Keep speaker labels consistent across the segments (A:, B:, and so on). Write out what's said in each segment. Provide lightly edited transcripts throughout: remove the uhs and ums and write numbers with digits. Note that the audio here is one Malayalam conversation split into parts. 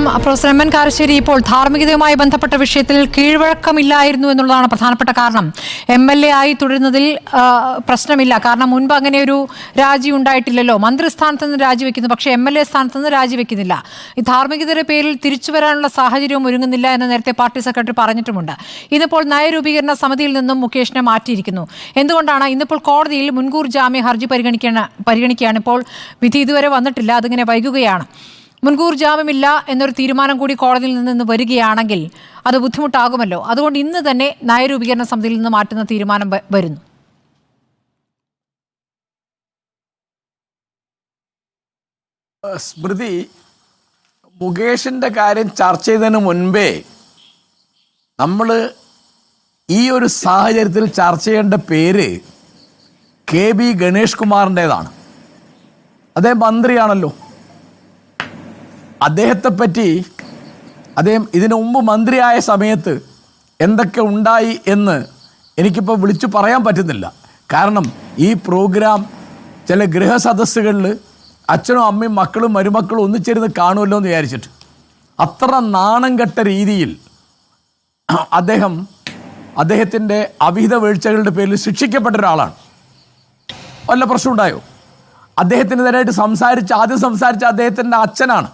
A: പ്രൊഫസർ എം എൻ കാരശ്ശേരി, ഇപ്പോൾ ധാർമ്മികതയുമായി ബന്ധപ്പെട്ട വിഷയത്തിൽ കീഴ്വഴക്കമില്ലായിരുന്നു എന്നുള്ളതാണ് പ്രധാനപ്പെട്ട കാരണം. MLA ആയി തുടരുന്നതിൽ പ്രശ്നമില്ല, കാരണം മുൻപ് അങ്ങനെ ഒരു രാജി ഉണ്ടായിട്ടില്ലല്ലോ. മന്ത്രിസ്ഥാനത്ത് നിന്ന് രാജിവെക്കുന്നു, പക്ഷേ MLA സ്ഥാനത്ത് നിന്ന് രാജിവെക്കുന്നില്ല. ഈ ധാർമ്മികതയുടെ പേരിൽ തിരിച്ചു വരാനുള്ള സാഹചര്യവും ഒരുങ്ങുന്നില്ല എന്ന് നേരത്തെ പാർട്ടി സെക്രട്ടറി പറഞ്ഞിട്ടുമുണ്ട്. ഇന്നിപ്പോൾ നയരൂപീകരണ സമിതിയിൽ നിന്നും മുകേഷിനെ മാറ്റിയിരിക്കുന്നു. എന്തുകൊണ്ടാണ്? ഇന്നിപ്പോൾ കോടതിയിൽ മുൻകൂർ ജാമ്യ ഹർജി പരിഗണിക്കുകയാണ്. ഇപ്പോൾ വിധി ഇതുവരെ വന്നിട്ടില്ല, അതിങ്ങനെ വൈകുകയാണ്. മുൻകൂർ ജാമ്യമില്ല എന്നൊരു തീരുമാനം കൂടി കോടതിയിൽ നിന്ന് വരികയാണെങ്കിൽ അത് ബുദ്ധിമുട്ടാകുമല്ലോ. അതുകൊണ്ട് ഇന്ന് തന്നെ നയരൂപീകരണ സമിതിയിൽ നിന്ന് മാറ്റുന്ന തീരുമാനം വരുന്നു.
B: സ്മൃതി, മുകേഷിൻ്റെ കാര്യം ചർച്ച ചെയ്തതിന് മുൻപേ നമ്മൾ ഈ ഒരു സാഹചര്യത്തിൽ ചർച്ച ചെയ്യേണ്ട പേര് KB ഗണേഷ് കുമാറിൻ്റേതാണ്. അദ്ദേഹം മന്ത്രിയാണല്ലോ. അദ്ദേഹത്തെപ്പറ്റി അദ്ദേഹം ഇതിനു മുമ്പ് മന്ത്രിയായ സമയത്ത് എന്തൊക്കെ ഉണ്ടായി എന്ന് എനിക്കിപ്പോൾ വിളിച്ചു പറയാൻ പറ്റുന്നില്ല. കാരണം ഈ പ്രോഗ്രാം ചില ഗൃഹസദസ്സുകളിൽ അച്ഛനും അമ്മയും മക്കളും മരുമക്കളും ഒന്നിച്ചിരുന്ന് കാണുമല്ലോ എന്ന് വിചാരിച്ചിട്ട് അത്ര നാണം കെട്ട രീതിയിൽ അദ്ദേഹത്തിൻ്റെ അവിഹിത വീഴ്ചകളുടെ പേരിൽ ശിക്ഷിക്കപ്പെട്ട ഒരാളാണ്. വല്ല പ്രശ്നം ഉണ്ടായോ? അദ്ദേഹത്തിനെതിരായിട്ട് ആദ്യം സംസാരിച്ച അദ്ദേഹത്തിൻ്റെ അച്ഛനാണ്,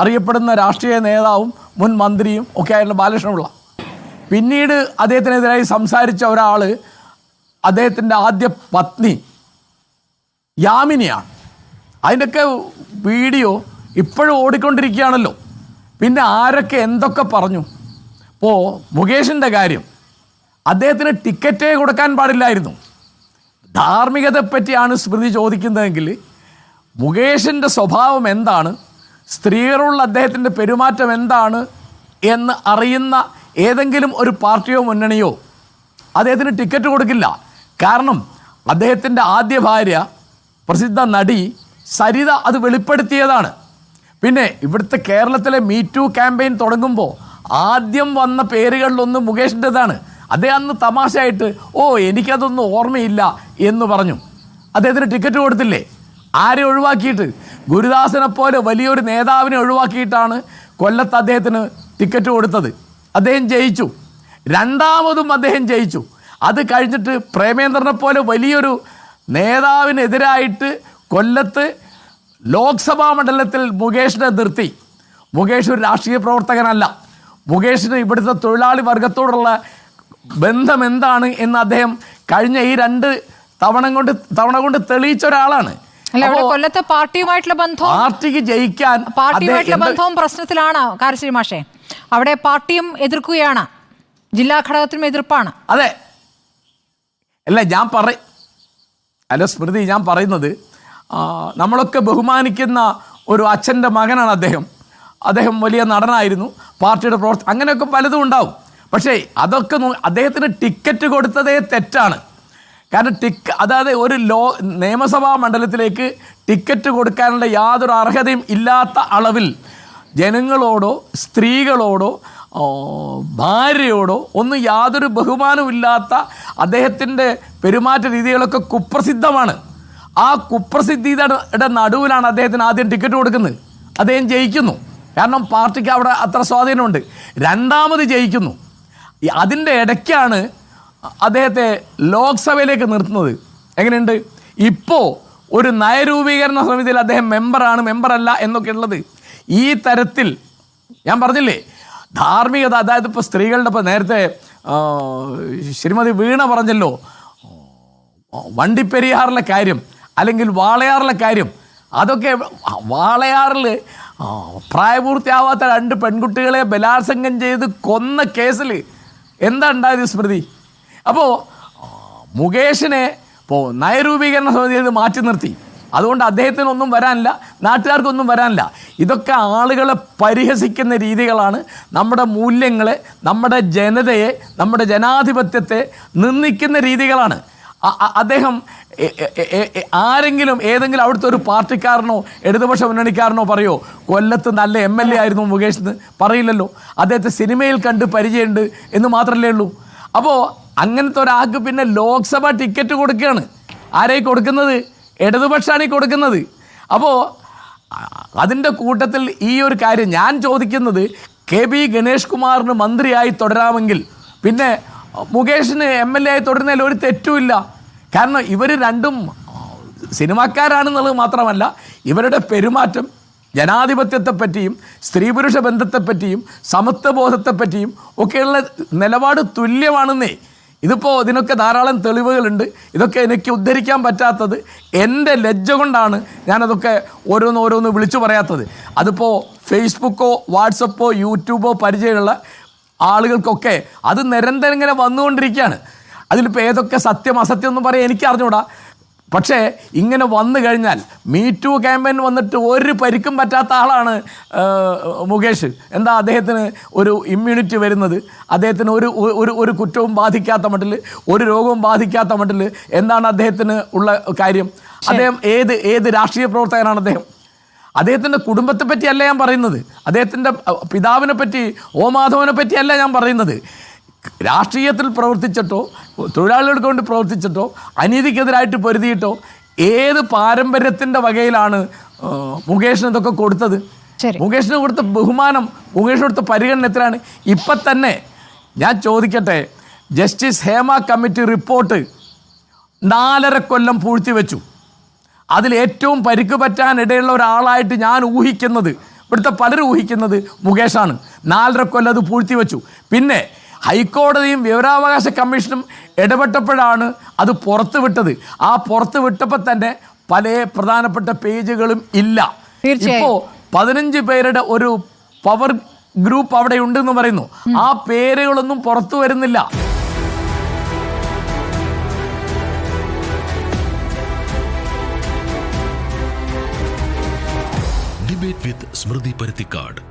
B: അറിയപ്പെടുന്ന രാഷ്ട്രീയ നേതാവും മുൻ മന്ത്രിയും ഒക്കെ ആയിട്ടുള്ള ബാലകൃഷ്ണപിള്ള. പിന്നീട് അദ്ദേഹത്തിനെതിരായി സംസാരിച്ച ഒരാൾ അദ്ദേഹത്തിൻ്റെ ആദ്യ പത്നി യാമിനിയാണ്. അതിൻ്റെയൊക്കെ വീഡിയോ ഇപ്പോഴും ഓടിക്കൊണ്ടിരിക്കുകയാണല്ലോ. പിന്നെ ആരൊക്കെ എന്തൊക്കെ പറഞ്ഞു. ഇപ്പോൾ മുകേഷിൻ്റെ കാര്യം, അദ്ദേഹത്തിന് ടിക്കറ്റേ കൊടുക്കാൻ പാടില്ലായിരുന്നു. ധാർമ്മികതയെപ്പറ്റിയാണ് സ്മൃതി ചോദിക്കുന്നതെങ്കിൽ മുകേഷിൻ്റെ സ്വഭാവം എന്താണ്, സ്ത്രീകളുള്ള അദ്ദേഹത്തിൻ്റെ പെരുമാറ്റം എന്താണ് എന്ന് അറിയുന്ന ഏതെങ്കിലും ഒരു പാർട്ടിയോ മുന്നണിയോ അദ്ദേഹത്തിന് ടിക്കറ്റ് കൊടുക്കില്ല. കാരണം അദ്ദേഹത്തിൻ്റെ ആദ്യ ഭാര്യ പ്രസിദ്ധ നടി സരിത അത് വെളിപ്പെടുത്തിയതാണ്. പിന്നെ ഇവിടുത്തെ കേരളത്തിലെ മീറ്റു ക്യാമ്പയിൻ തുടങ്ങുമ്പോൾ ആദ്യം വന്ന പേരുകളിലൊന്ന് മുകേഷിൻ്റെതാണ്. അദ്ദേഹം അന്ന് തമാശയായിട്ട് എനിക്കതൊന്നും ഓർമ്മയില്ല എന്ന് പറഞ്ഞു. അദ്ദേഹത്തിന് ടിക്കറ്റ് കൊടുത്തില്ലേ? ആരെ ഒഴിവാക്കിയിട്ട്? ഗുരുദാസനെ പോലെ വലിയൊരു നേതാവിനെ ഒഴിവാക്കിയിട്ടാണ് കൊല്ലത്ത് അദ്ദേഹത്തിന് ടിക്കറ്റ് കൊടുത്തത്. അദ്ദേഹം ജയിച്ചു. രണ്ടാമതും അദ്ദേഹം ജയിച്ചു. അത് കഴിഞ്ഞിട്ട് പ്രേമേന്ദ്രനെ പോലെ വലിയൊരു നേതാവിനെതിരായിട്ട് കൊല്ലത്ത് ലോക്സഭാ മണ്ഡലത്തിൽ മുകേഷിനെ നിർത്തി. മുകേഷ് ഒരു രാഷ്ട്രീയ പ്രവർത്തകനല്ല. മുകേഷിന് ഇവിടുത്തെ തൊഴിലാളി വർഗത്തോടുള്ള ബന്ധം എന്താണ് എന്ന് അദ്ദേഹം കഴിഞ്ഞ ഈ 2 തവണ കൊണ്ട് തെളിയിച്ച ഒരാളാണ്.
A: കൊല്ലത്തെ പാർട്ടിയുമായിട്ടുള്ള ബന്ധവും
B: പാർട്ടിക്ക് ജയിക്കാൻ
A: ബന്ധവും പ്രശ്നത്തിലാണ് കാരശ്ശേരി മാഷേ. അവിടെ പാർട്ടിയും എതിർക്കുകയാണ്, ജില്ലാ ഘടകത്തിനും എതിർപ്പാണ്.
B: അതെ, അല്ല സ്മൃതി, ഞാൻ പറയുന്നത് നമ്മളൊക്കെ ബഹുമാനിക്കുന്ന ഒരു അച്ഛൻ്റെ മകനാണ് അദ്ദേഹം. അദ്ദേഹം വലിയ നടനായിരുന്നു, പാർട്ടിയുടെ അങ്ങനെയൊക്കെ പലതും ഉണ്ടാവും. പക്ഷേ അതൊക്കെ അദ്ദേഹത്തിന് ടിക്കറ്റ് കൊടുത്തതേ തെറ്റാണ്. കാരണം അതായത് ഒരു നിയമസഭാ മണ്ഡലത്തിലേക്ക് ടിക്കറ്റ് കൊടുക്കാനുള്ള യാതൊരു അർഹതയും ഇല്ലാത്ത അളവിൽ ജനങ്ങളോടോ സ്ത്രീകളോടോ ഭാര്യയോടോ ഒന്നും യാതൊരു ബഹുമാനവും ഇല്ലാത്ത അദ്ദേഹത്തിൻ്റെ പെരുമാറ്റ രീതികളൊക്കെ കുപ്രസിദ്ധമാണ്. ആ കുപ്രസിദ്ധിയുടെ നടുവിലാണ് അദ്ദേഹത്തിന് ആദ്യം ടിക്കറ്റ് കൊടുക്കുന്നത്. അദ്ദേഹം ജയിക്കുന്നു, കാരണം പാർട്ടിക്ക് അവിടെ അത്ര സ്വാധീനമുണ്ട്. രണ്ടാമത് ജയിക്കുന്നു. അതിൻ്റെ ഇടയ്ക്കാണ് അദ്ദേഹത്തെ ലോക്സഭയിലേക്ക് നിർത്തുന്നത്. എങ്ങനെയുണ്ട്? ഇപ്പോൾ ഒരു നയരൂപീകരണ സമിതിയിൽ അദ്ദേഹം മെമ്പറല്ല എന്നൊക്കെ ഉള്ളത്. ഈ തരത്തിൽ ഞാൻ പറഞ്ഞില്ലേ, ധാർമ്മികത, അതായത് ഇപ്പോൾ സ്ത്രീകളുടെ, ഇപ്പോൾ നേരത്തെ ശ്രീമതി വീണ പറഞ്ഞല്ലോ, വണ്ടിപ്പെരിയാറിലെ കാര്യം അല്ലെങ്കിൽ വാളയാറിലെ കാര്യം. അതൊക്കെ വാളയാറിൽ പ്രായപൂർത്തിയാവാത്ത 2 പെൺകുട്ടികളെ ബലാത്സംഗം ചെയ്ത് കൊന്ന കേസിൽ എന്താ ഉണ്ടായത് സ്മൃതി? അപ്പോൾ മുകേഷിനെ ഇപ്പോൾ നയരൂപീകരണ സമിതിയിൽ നിന്ന് മാറ്റി നിർത്തി. അതുകൊണ്ട് അദ്ദേഹത്തിനൊന്നും വരാനില്ല, നാട്ടുകാർക്കൊന്നും വരാനില്ല. ഇതൊക്കെ ആളുകളെ പരിഹസിക്കുന്ന രീതികളാണ്. നമ്മുടെ മൂല്യങ്ങളെ, നമ്മുടെ ജനതയെ, നമ്മുടെ ജനാധിപത്യത്തെ നിന്ദിക്കുന്ന രീതികളാണ്. അദ്ദേഹം ഏതെങ്കിലും അവിടുത്തെ ഒരു പാർട്ടിക്കാരനോ ഇടതുപക്ഷ മുന്നണിക്കാരനോ പറയോ കൊല്ലത്ത് നല്ല MLA ആയിരുന്നു മുകേഷ് എന്ന്? പറയില്ലല്ലോ. അദ്ദേഹത്തെ സിനിമയിൽ കണ്ട് പരിചയമുണ്ട് എന്ന് മാത്രമല്ലേ ഉള്ളൂ. അപ്പോൾ അങ്ങനത്തെ ഒരാൾക്ക് പിന്നെ ലോക്സഭ ടിക്കറ്റ് കൊടുക്കുകയാണ്. ആരായി കൊടുക്കുന്നത്? ഇടതുപക്ഷമാണ് ഈ കൊടുക്കുന്നത്. അപ്പോൾ അതിൻ്റെ കൂട്ടത്തിൽ ഈ ഒരു കാര്യം ഞാൻ ചോദിക്കുന്നത്, KB ഗണേഷ് കുമാറിന് മന്ത്രിയായി തുടരാമെങ്കിൽ പിന്നെ മുകേഷിന് MLA ആയി തുടരുന്നതിൽ ഒരു തെറ്റുമില്ല. കാരണം ഇവർ രണ്ടും സിനിമാക്കാരാണെന്നുള്ളത് മാത്രമല്ല, ഇവരുടെ പെരുമാറ്റം ജനാധിപത്യത്തെപ്പറ്റിയും സ്ത്രീ പുരുഷ ബന്ധത്തെപ്പറ്റിയും സമത്വബോധത്തെപ്പറ്റിയും ഒക്കെയുള്ള നിലപാട് തുല്യമാണെന്നേ. ഇതിപ്പോൾ ഇതിനൊക്കെ ധാരാളം തെളിവുകളുണ്ട്. ഇതൊക്കെ എനിക്ക് ഉദ്ധരിക്കാൻ പറ്റാത്തത് എൻ്റെ ലജ്ജ കൊണ്ടാണ് ഞാനതൊക്കെ ഓരോന്ന് വിളിച്ചു പറയാത്തത്. അതിപ്പോൾ ഫേസ്ബുക്കോ വാട്സപ്പോ യൂട്യൂബോ പരിചയമുള്ള ആളുകൾക്കൊക്കെ അത് നിരന്തരം ഇങ്ങനെ വന്നുകൊണ്ടിരിക്കുകയാണ്. അതിലിപ്പോൾ ഏതൊക്കെ സത്യം അസത്യം ഒന്നും പറയാൻ എനിക്ക് അറിഞ്ഞൂടാ. പക്ഷേ ഇങ്ങനെ വന്നു കഴിഞ്ഞാൽ മീ-ടു ക്യാമ്പയിൻ വന്നിട്ട് ഒരു പരിക്കും പറ്റാത്ത ആളാണ് മുകേഷ്. എന്താ അദ്ദേഹത്തിന് ഒരു ഇമ്മ്യൂണിറ്റി വരുന്നത്? അദ്ദേഹത്തിന് ഒരു കുറ്റവും ബാധിക്കാത്ത മട്ടിൽ, ഒരു രോഗവും ബാധിക്കാത്ത മട്ടിൽ എന്താണ് അദ്ദേഹത്തിന് ഉള്ള കാര്യം? അദ്ദേഹം ഏത് രാഷ്ട്രീയ പ്രവർത്തകനാണ് അദ്ദേഹം? അദ്ദേഹത്തിൻ്റെ കുടുംബത്തെ പറ്റിയല്ല ഞാൻ പറയുന്നത്, അദ്ദേഹത്തിൻ്റെ പിതാവിനെ പറ്റി മാധവനെ പറ്റിയല്ല ഞാൻ പറയുന്നത്. രാഷ്ട്രീയത്തിൽ പ്രവർത്തിച്ചിട്ടോ തൊഴിലാളികൾക്ക് വേണ്ടി പ്രവർത്തിച്ചിട്ടോ അനീതിക്കെതിരായിട്ട് പൊരുതിയിട്ടോ ഏത് പാരമ്പര്യത്തിൻ്റെ വകയിലാണ് മുകേഷിന് ഇതൊക്കെ കൊടുത്തത്? മുകേഷിന് കൊടുത്ത ബഹുമാനം, മുകേഷിന് കൊടുത്ത പരിഗണന എത്രയാണ്? ഇപ്പം തന്നെ ഞാൻ ചോദിക്കട്ടെ, ജസ്റ്റിസ് ഹേമ കമ്മിറ്റി റിപ്പോർട്ട് 4.5 കൊല്ലം പൂഴ്ത്തിവെച്ചു. അതിൽ ഏറ്റവും പരിക്ക് പറ്റാനിടയുള്ള ഒരാളായിട്ട് ഞാൻ ഊഹിക്കുന്നത്, ഇവിടുത്തെ പലരും ഊഹിക്കുന്നത് മുകേഷാണ്. 4.5 കൊല്ലം അത് പൂഴ്ത്തിവെച്ചു. പിന്നെ ഹൈക്കോടതിയും വിവരാവകാശ കമ്മീഷനും ഇടപെട്ടപ്പോഴാണ് അത് പുറത്തു വിട്ടത്. ആ പുറത്തു വിട്ടപ്പോൾ തന്നെ പല പ്രധാനപ്പെട്ട പേജുകളും ഇല്ല. ഇപ്പോൾ 15 പേരുടെ ഒരു പവർ ഗ്രൂപ്പ് അവിടെ ഉണ്ടെന്ന് പറയുന്നു. ആ പേരുകളൊന്നും പുറത്തു വരുന്നില്ല.
C: ഡിബേറ്റ് വിത്ത് സ്മൃതി പരുത്തിക്കാട്.